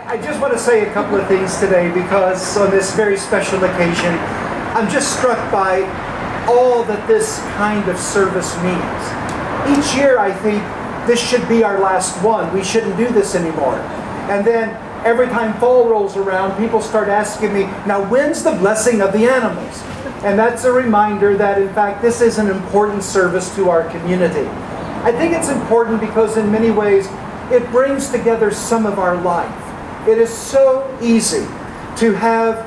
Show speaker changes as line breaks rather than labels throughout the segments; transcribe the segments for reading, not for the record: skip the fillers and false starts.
I just want to say a couple of things today because on this very special occasion, I'm just struck by all that this kind of service means. Each year I think this should be our last one. We shouldn't do this anymore. And then every time fall rolls around, people start asking me, now when's the blessing of the animals? And that's a reminder that in fact this is an important service to our community. I think it's important because in many ways it brings together some of our life. It is so easy to have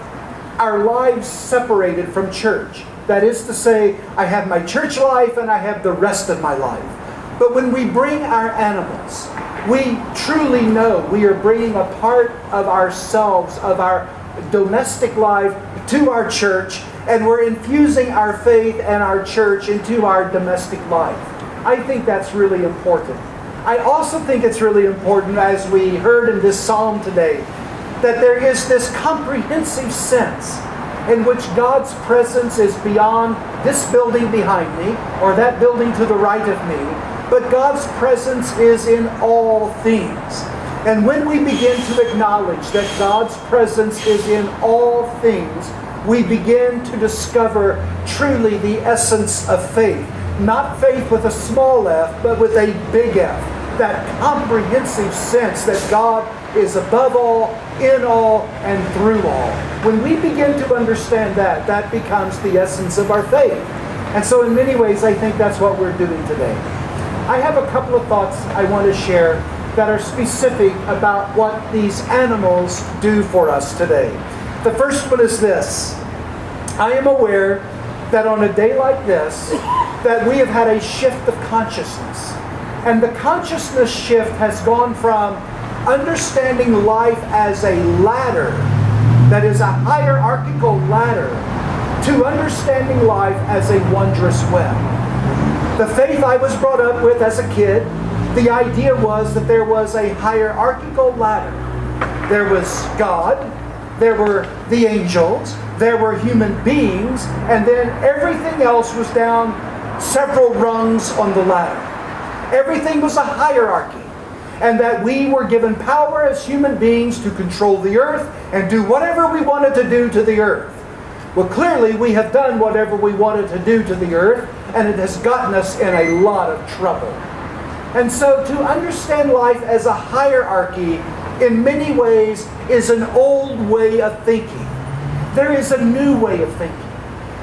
our lives separated from church. That is to say, I have my church life and I have the rest of my life. But when we bring our animals, we truly know we are bringing a part of ourselves, of our domestic life, to our church, and we're infusing our faith and our church into our domestic life. I think that's really important. I also think it's really important, as we heard in this psalm today, that there is this comprehensive sense in which God's presence is beyond this building behind me or that building to the right of me, but God's presence is in all things. And when we begin to acknowledge that God's presence is in all things, we begin to discover truly the essence of faith. Not faith with a small f, but with a big F. That comprehensive sense that God is above all, in all, and through all. When we begin to understand that, that becomes the essence of our faith. And so in many ways, I think that's what we're doing today. I have a couple of thoughts I want to share that are specific about what these animals do for us today. The first one is this. I am aware that on a day like this, that we have had a shift of consciousness. And the consciousness shift has gone from understanding life as a ladder, that is a hierarchical ladder, to understanding life as a wondrous web. The faith I was brought up with as a kid, the idea was that there was a hierarchical ladder. There was God, there were the angels, there were human beings, and then everything else was down several rungs on the ladder. Everything was a hierarchy, and that we were given power as human beings to control the earth and do whatever we wanted to do to the earth. Well, clearly we have done whatever we wanted to do to the earth, and it has gotten us in a lot of trouble. And so to understand life as a hierarchy in many ways is an old way of thinking. There is a new way of thinking.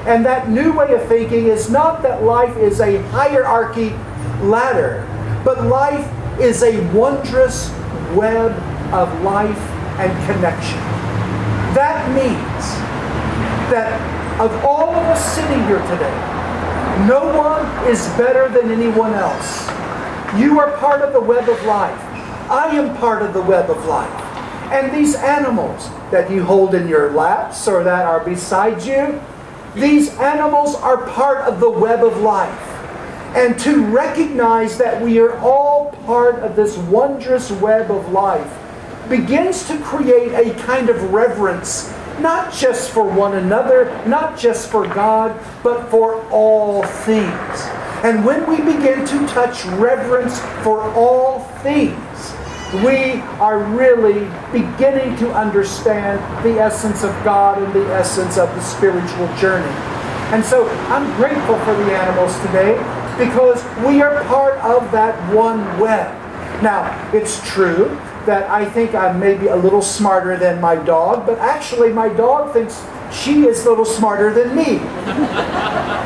And that new way of thinking is not that life is a hierarchy ladder, but life is a wondrous web of life and connection. That means that of all of us sitting here today, no one is better than anyone else. You are part of the web of life. I am part of the web of life. And these animals that you hold in your laps or that are beside you, these animals are part of the web of life. And to recognize that we are all part of this wondrous web of life begins to create a kind of reverence, not just for one another, not just for God, but for all things. And when we begin to touch reverence for all things, we are really beginning to understand the essence of God and the essence of the spiritual journey. And so I'm grateful for the animals today because we are part of that one web. Now, it's true that I think I'm maybe a little smarter than my dog, but actually my dog thinks she is a little smarter than me.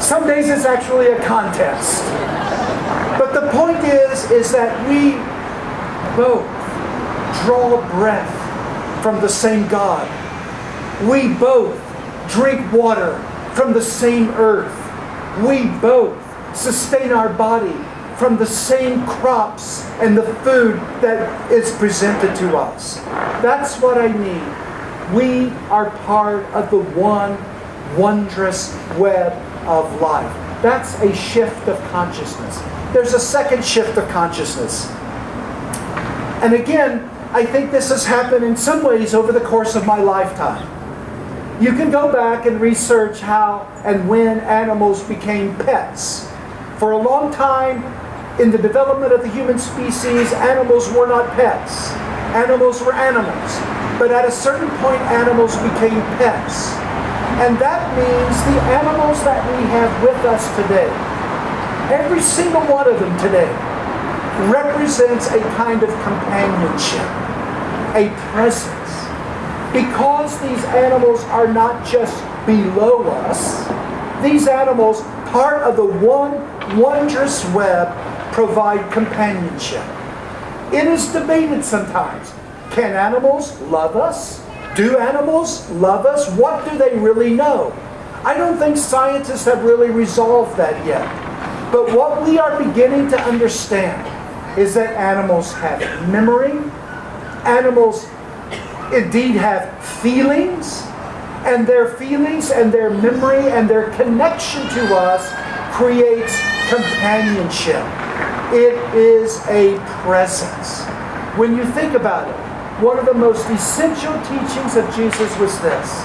Some days it's actually a contest. But the point is that we both draw breath from the same God. We both drink water from the same earth. We both sustain our body from the same crops and the food that is presented to us. That's what I mean. We are part of the one wondrous web of life. That's a shift of consciousness. There's a second shift of consciousness. And again, I think this has happened in some ways over the course of my lifetime. You can go back and research how and when animals became pets. For a long time, in the development of the human species, animals were not pets. Animals were animals. But at a certain point, animals became pets. And that means the animals that we have with us today, every single one of them today, represents a kind of companionship, a presence. Because these animals are not just below us, these animals, part of the one wondrous web, provide companionship. It is debated sometimes. Can animals love us? Do animals love us? What do they really know? I don't think scientists have really resolved that yet. But what we are beginning to understand is that animals have memory. Animals indeed have feelings. And their feelings and their memory and their connection to us creates companionship. It is a presence. When you think about it, one of the most essential teachings of Jesus was this: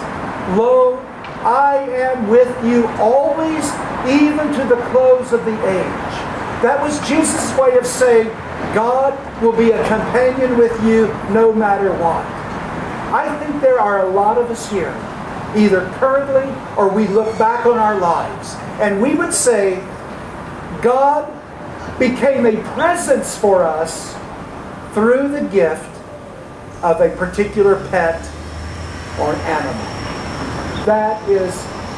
Lo, I am with you always, even to the close of the age. That was Jesus' way of saying, God will be a companion with you no matter what. I think there are a lot of us here, either currently or we look back on our lives, and we would say, God became a presence for us through the gift of a particular pet or animal. That is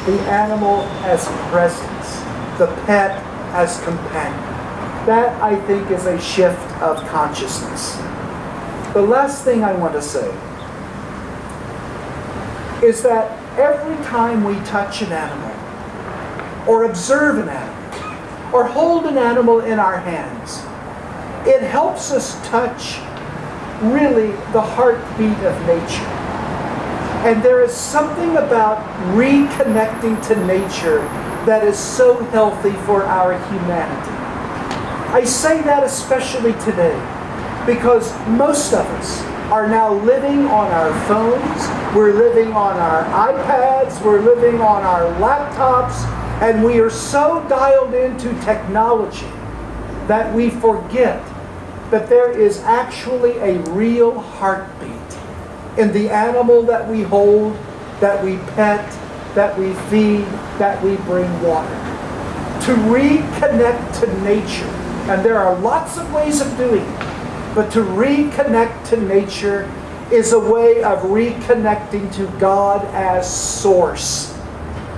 the animal as presence, the pet as companion. That, I think, is a shift of consciousness. The last thing I want to say is that every time we touch an animal, or observe an animal, or hold an animal in our hands, it helps us touch really the heartbeat of nature. And there is something about reconnecting to nature that is so healthy for our humanity. I say that especially today because most of us are now living on our phones, we're living on our iPads, we're living on our laptops, and we are so dialed into technology that we forget that there is actually a real heartbeat in the animal that we hold, that we pet, that we feed, that we bring water. To reconnect to nature, and there are lots of ways of doing it, but to reconnect to nature is a way of reconnecting to God as source.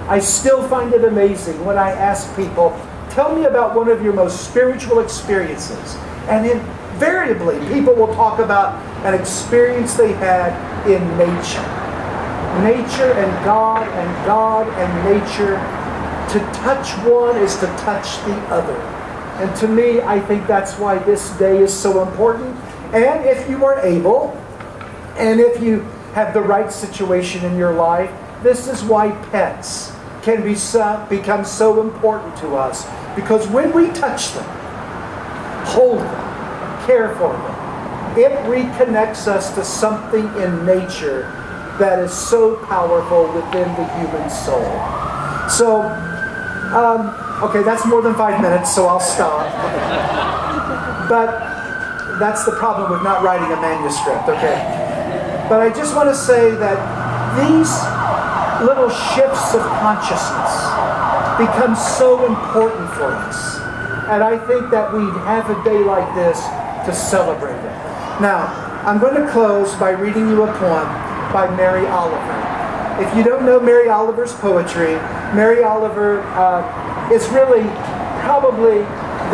I still find it amazing when I ask people, tell me about one of your most spiritual experiences. And invariably, people will talk about an experience they had in nature. Nature and God and nature. To touch one is to touch the other. And to me, I think that's why this day is so important. And if you are able, and if you have the right situation in your life, this is why pets can become so important to us. Because when we touch them, hold them, care for them, it reconnects us to something in nature that is so powerful within the human soul. So, okay, that's more than 5 minutes, so I'll stop. But that's the problem with not writing a manuscript, okay? But I just want to say that these little shifts of consciousness become so important for us. And I think that we have a day like this to celebrate it. Now, I'm going to close by reading you a poem by Mary Oliver. If you don't know Mary Oliver's poetry, Mary Oliver is really probably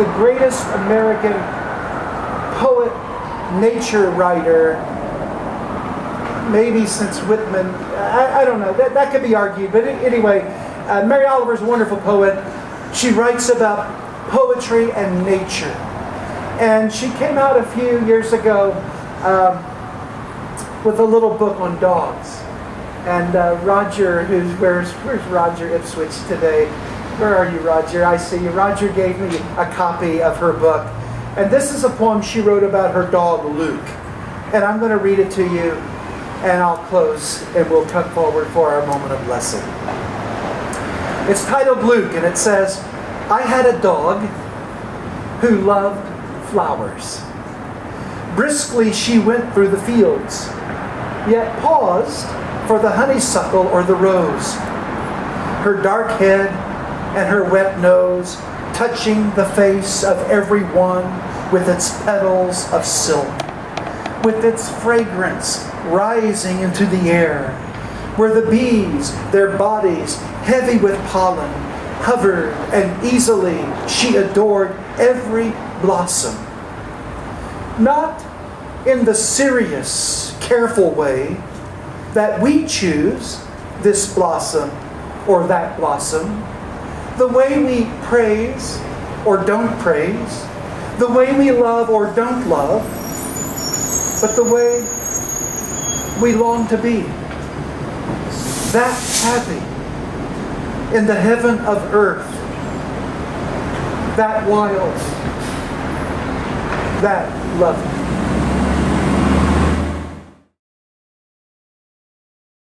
the greatest American poet, nature writer, maybe since Whitman. I don't know. That could be argued. But anyway, Mary Oliver's a wonderful poet. She writes about poetry and nature. And she came out a few years ago with a little book on dogs. And Roger, where's Roger Ipswich today? Where are you, Roger? I see you. Roger gave me a copy of her book. And this is a poem she wrote about her dog, Luke. And I'm going to read it to you, and I'll close, and we'll come forward for our moment of blessing. It's titled Luke, and it says, I had a dog who loved flowers. Briskly she went through the fields, yet paused for the honeysuckle or the rose. Her dark head and her wet nose touching the face of every one with its petals of silk, with its fragrance rising into the air, where the bees, their bodies heavy with pollen, hovered, and easily she adored every blossom. Not in the serious, careful way that we choose this blossom or that blossom, the way we praise or don't praise, the way we love or don't love, but the way we long to be. That happy in the heaven of earth, that wild, that loving.